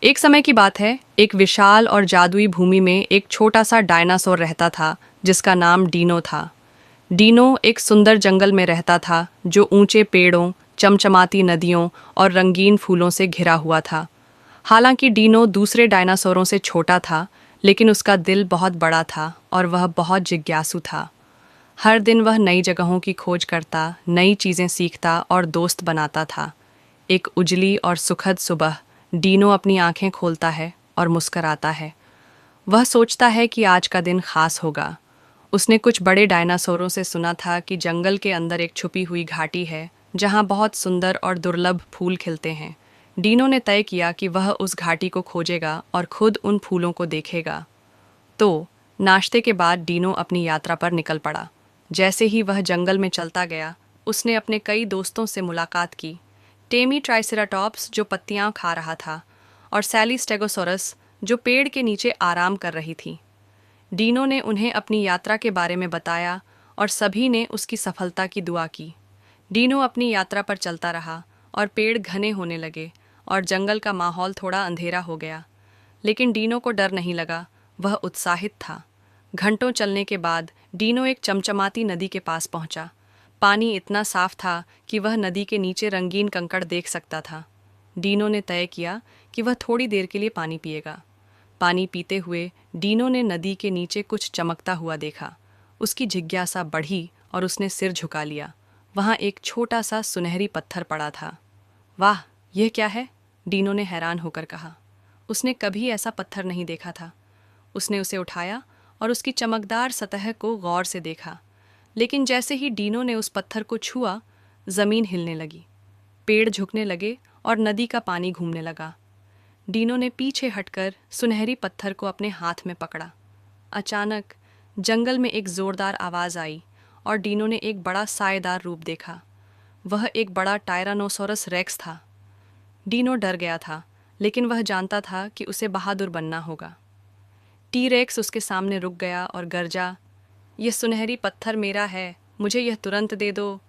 एक समय की बात है, एक विशाल और जादुई भूमि में एक छोटा सा डायनासोर रहता था जिसका नाम डीनो था। डीनो एक सुंदर जंगल में रहता था जो ऊंचे पेड़ों, चमचमाती नदियों और रंगीन फूलों से घिरा हुआ था। हालांकि डीनो दूसरे डायनासोरों से छोटा था, लेकिन उसका दिल बहुत बड़ा था और वह बहुत जिज्ञासु था। हर दिन वह नई जगहों की खोज करता, नई चीज़ें सीखता और दोस्त बनाता था। एक उजली और सुखद सुबह डीनो अपनी आंखें खोलता है और मुस्कराता है। वह सोचता है कि आज का दिन खास होगा। उसने कुछ बड़े डायनासोरों से सुना था कि जंगल के अंदर एक छुपी हुई घाटी है जहां बहुत सुंदर और दुर्लभ फूल खिलते हैं। डीनो ने तय किया कि वह उस घाटी को खोजेगा और खुद उन फूलों को देखेगा। तो नाश्ते के बाद डीनो अपनी यात्रा पर निकल पड़ा। जैसे ही वह जंगल में चलता गया, उसने अपने कई दोस्तों से मुलाकात की। टेमी ट्राइसेराटॉप्स जो पत्तियां खा रहा था, और सैली स्टेगोसोरस जो पेड़ के नीचे आराम कर रही थी। डीनो ने उन्हें अपनी यात्रा के बारे में बताया और सभी ने उसकी सफलता की दुआ की। डीनो अपनी यात्रा पर चलता रहा और पेड़ घने होने लगे और जंगल का माहौल थोड़ा अंधेरा हो गया। लेकिन डीनो को डर नहीं लगा, वह उत्साहित था। घंटों चलने के बाद डीनो एक चमचमाती नदी के पास पहुंचा। पानी इतना साफ था कि वह नदी के नीचे रंगीन कंकड़ देख सकता था। डीनो ने तय किया कि वह थोड़ी देर के लिए पानी पिएगा। पानी पीते हुए डीनो ने नदी के नीचे कुछ चमकता हुआ देखा। उसकी जिज्ञासा बढ़ी और उसने सिर झुका लिया। वहाँ एक छोटा सा सुनहरी पत्थर पड़ा था। वाह, यह क्या है? डीनो ने हैरान होकर कहा। उसने कभी ऐसा पत्थर नहीं देखा था। उसने उसे उठाया और उसकी चमकदार सतह को गौर से देखा। लेकिन जैसे ही डीनो ने उस पत्थर को छुआ, जमीन हिलने लगी, पेड़ झुकने लगे और नदी का पानी घूमने लगा। डीनो ने पीछे हटकर सुनहरी पत्थर को अपने हाथ में पकड़ा। अचानक जंगल में एक जोरदार आवाज आई और डीनो ने एक बड़ा साएदार रूप देखा। वह एक बड़ा टायरानोसोरस रेक्स था। डीनो डर गया था, लेकिन वह जानता था कि उसे बहादुर बनना होगा। टी रेक्स उसके सामने रुक गया और गरजा, यह सुनहरी पत्थर मेरा है, मुझे यह तुरंत दे दो।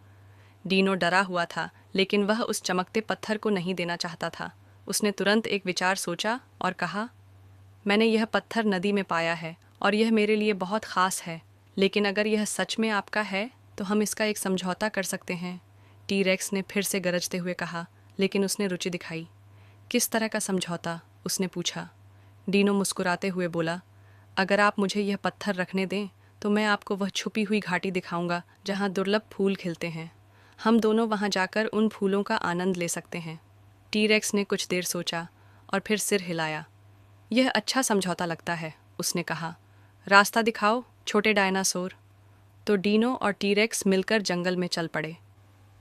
डीनो डरा हुआ था, लेकिन वह उस चमकते पत्थर को नहीं देना चाहता था। उसने तुरंत एक विचार सोचा और कहा, मैंने यह पत्थर नदी में पाया है और यह मेरे लिए बहुत ख़ास है। लेकिन अगर यह सच में आपका है तो हम इसका एक समझौता कर सकते हैं। टी रेक्स ने फिर से गरजते हुए कहा, लेकिन उसने रुचि दिखाई। किस तरह का समझौता? उसने पूछा। डीनो मुस्कुराते हुए बोला, अगर आप मुझे यह पत्थर रखने दें तो मैं आपको वह छुपी हुई घाटी दिखाऊंगा जहाँ दुर्लभ फूल खिलते हैं। हम दोनों वहाँ जाकर उन फूलों का आनंद ले सकते हैं। टी रेक्स ने कुछ देर सोचा और फिर सिर हिलाया। यह अच्छा समझौता लगता है, उसने कहा। रास्ता दिखाओ, छोटे डायनासोर। तो डीनो और टी रेक्स मिलकर जंगल में चल पड़े।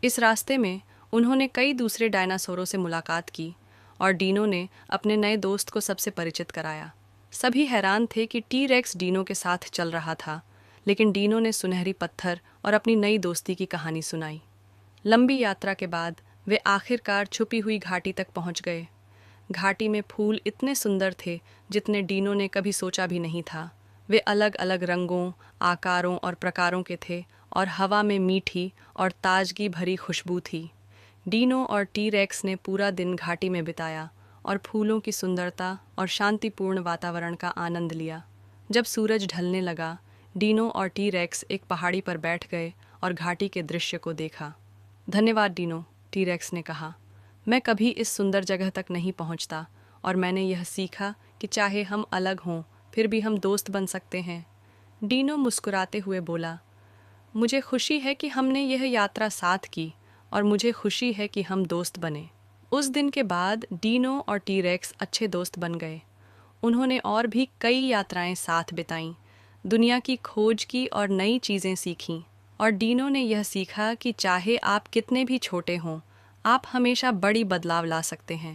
इस रास्ते में उन्होंने कई दूसरे डायनासोरों से मुलाकात की और डीनो ने अपने नए दोस्त को सबसे परिचित कराया। सभी हैरान थे कि टी रेक्स डीनो के साथ चल रहा था, लेकिन डीनो ने सुनहरी पत्थर और अपनी नई दोस्ती की कहानी सुनाई। लंबी यात्रा के बाद वे आखिरकार छुपी हुई घाटी तक पहुंच गए। घाटी में फूल इतने सुंदर थे जितने डीनो ने कभी सोचा भी नहीं था। वे अलग अलग रंगों, आकारों और प्रकारों के थे और हवा में मीठी और ताजगी भरी खुशबू थी। डीनो और टी रेक्स ने पूरा दिन घाटी में बिताया और फूलों की सुंदरता और शांतिपूर्ण वातावरण का आनंद लिया। जब सूरज ढलने लगा, डीनो और टी रेक्स एक पहाड़ी पर बैठ गए और घाटी के दृश्य को देखा। धन्यवाद डीनो, टी रेक्स ने कहा। मैं कभी इस सुंदर जगह तक नहीं पहुंचता और मैंने यह सीखा कि चाहे हम अलग हों, फिर भी हम दोस्त बन सकते हैं। डीनो मुस्कुराते हुए बोला, मुझे खुशी है कि हमने यह यात्रा साथ की और मुझे खुशी है कि हम दोस्त बने। उस दिन के बाद डीनो और टी रेक्स अच्छे दोस्त बन गए। उन्होंने और भी कई यात्राएं साथ बिताईं, दुनिया की खोज की और नई चीज़ें सीखीं। और डीनो ने यह सीखा कि चाहे आप कितने भी छोटे हों, आप हमेशा बड़ी बदलाव ला सकते हैं।